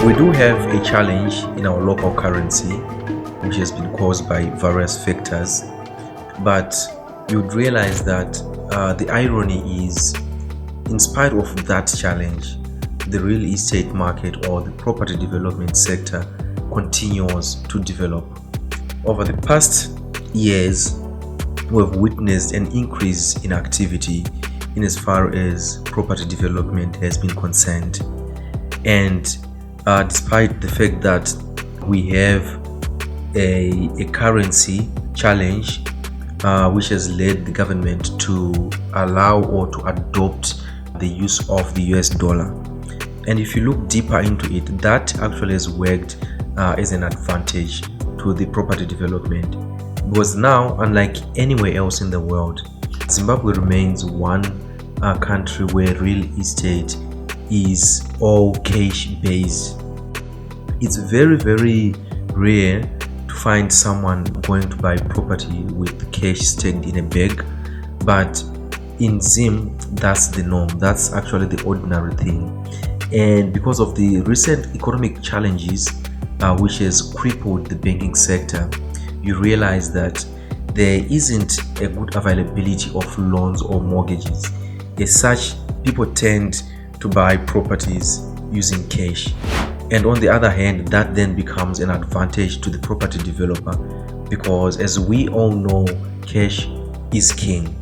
We do have a challenge in our local currency, which has been caused by various factors, but you'd realize that the irony is, in spite of that challenge, the real estate market or the property development sector continues to develop. Over the past years, we've witnessed an increase in activity in as far as property development has been concerned. And despite the fact that we have a currency challenge, which has led the government to allow or to adopt the use of the US dollar. And if you look deeper into it, that actually has worked as an advantage to the property development, because now, unlike anywhere else in the world, Zimbabwe remains one country where real estate is all cash based. It's very, very rare to find someone going to buy property with cash staked in a bag, but in Zim, that's the norm. That's actually the ordinary thing. And because of the recent economic challenges, which has crippled the banking sector, you realize that there isn't a good availability of loans or mortgages. As such, people tend to buy properties using cash. And on the other hand, that then becomes an advantage to the property developer, because as we all know, cash is king.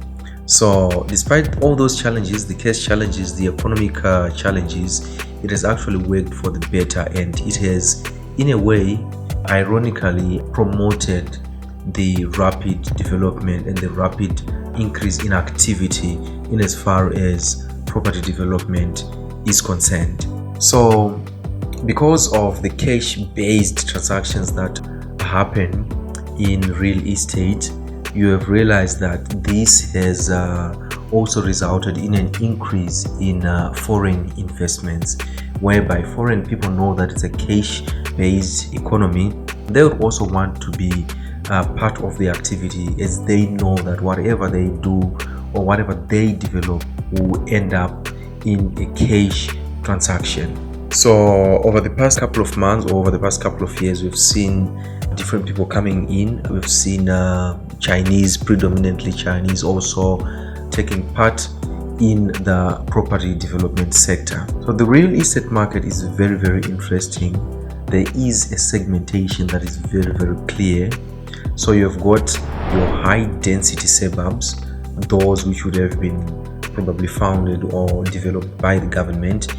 So despite all those challenges, the cash challenges, the economic challenges, it has actually worked for the better, and it has, in a way, ironically promoted the rapid development and the rapid increase in activity in as far as property development is concerned. So because of the cash-based transactions that happen in real estate, you have realized that this has also resulted in an increase in foreign investments, whereby foreign people know that it's a cash-based economy. They would also want to be part of the activity, as they know that whatever they do or whatever they develop will end up in a cash transaction. So over the past couple of months or over the past couple of years, we've seen different people coming in. We've seen Chinese, predominantly Chinese, also taking part in the property development sector. So the real estate market is very, very interesting. There is a segmentation that is very, very clear. So you've got your high density suburbs, those which would have been probably founded or developed by the government,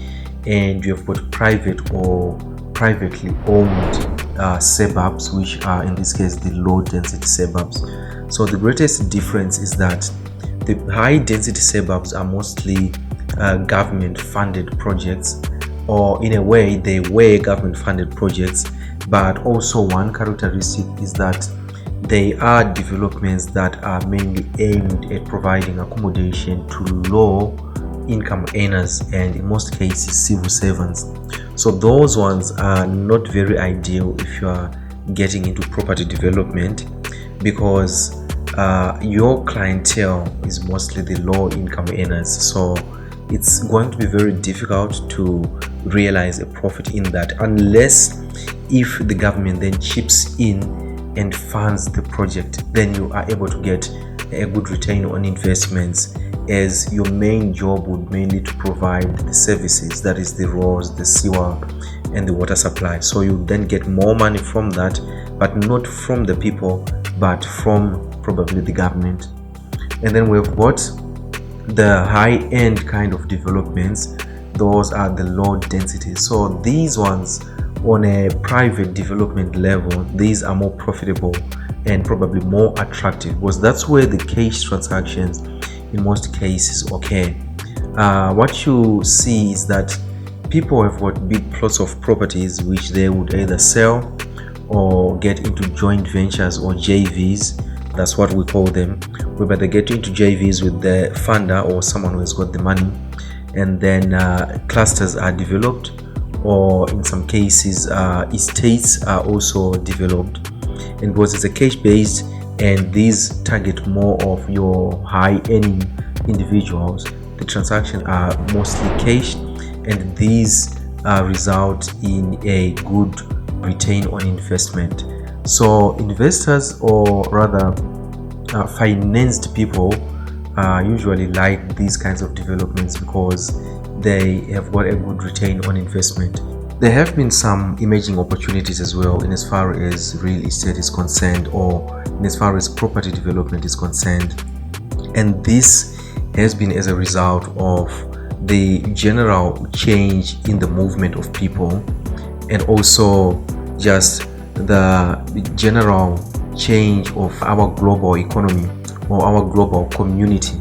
and you have got private or privately owned suburbs, which are in this case the low density suburbs. So the greatest difference is that the high density suburbs are mostly government funded projects, or in a way they were government funded projects, but also one characteristic is that they are developments that are mainly aimed at providing accommodation to low income earners and in most cases civil servants. So those ones are not very ideal if you are getting into property development, because your clientele is mostly the low income earners. So it's going to be very difficult to realize a profit in that, unless if the government then chips in and funds the project, then you are able to get a good return on investments, as your main job would mainly to provide the services, that is the roads, the sewer and the water supply. So you then get more money from that, but not from the people, but from probably the government. And then we've got the high-end kind of developments. Those are the low density. So these ones on a private development level, these are more profitable and probably more attractive, because that's where the cash transactions in most cases occur. What you see is that people have got big plots of properties which they would either sell or get into joint ventures or JVs. That's what we call them, whereby they get into JVs with the funder or someone who has got the money, and then clusters are developed, or in some cases estates are also developed. And because it's a cash based, and these target more of your high earning individuals, the transactions are mostly cash, and these result in a good return on investment. So investors, or rather financed people, usually like these kinds of developments because they have got a good return on investment. There have been some emerging opportunities as well in as far as real estate is concerned, or in as far as property development is concerned, and this has been as a result of the general change in the movement of people, and also just the general change of our global economy or our global community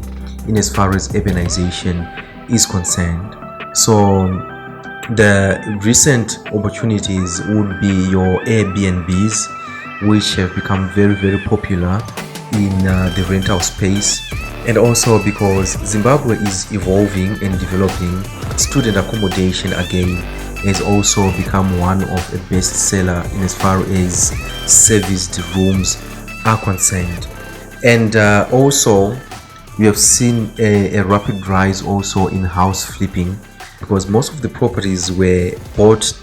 in as far as urbanization is concerned. So the recent opportunities would be your Airbnbs, which have become very popular in the rental space, and also because Zimbabwe is evolving and developing, student accommodation again has also become one of a bestseller in as far as serviced rooms are concerned. And also we have seen a rapid rise also in house flipping, because most of the properties were bought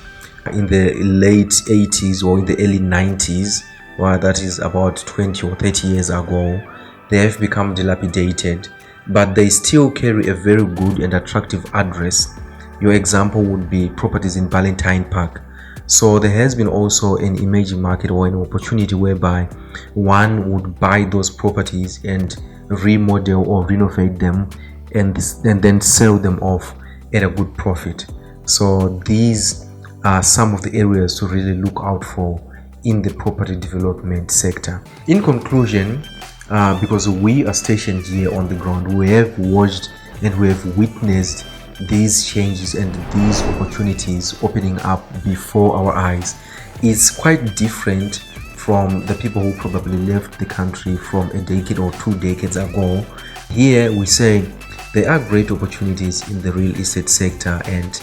in the late 80s or in the early 90s, well, that is about 20 or 30 years ago. They have become dilapidated, but they still carry a very good and attractive address. Your example would be properties in Valentine Park. So there has been also an emerging market or an opportunity whereby one would buy those properties and remodel or renovate them, and then sell them off at a good profit. So these are some of the areas to really look out for in the property development sector. In conclusion, because we are stationed here on the ground, we have watched and we have witnessed these changes and these opportunities opening up before our eyes. It's quite different from the people who probably left the country from a decade or 2 decades ago. Here we say there are great opportunities in the real estate sector, and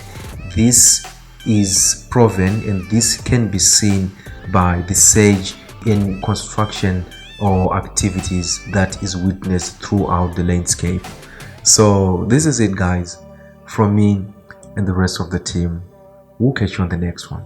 this is proven, and this can be seen by the surge in construction or activities that is witnessed throughout the landscape. So this is it, guys, from me and the rest of the team. We'll catch you on the next one.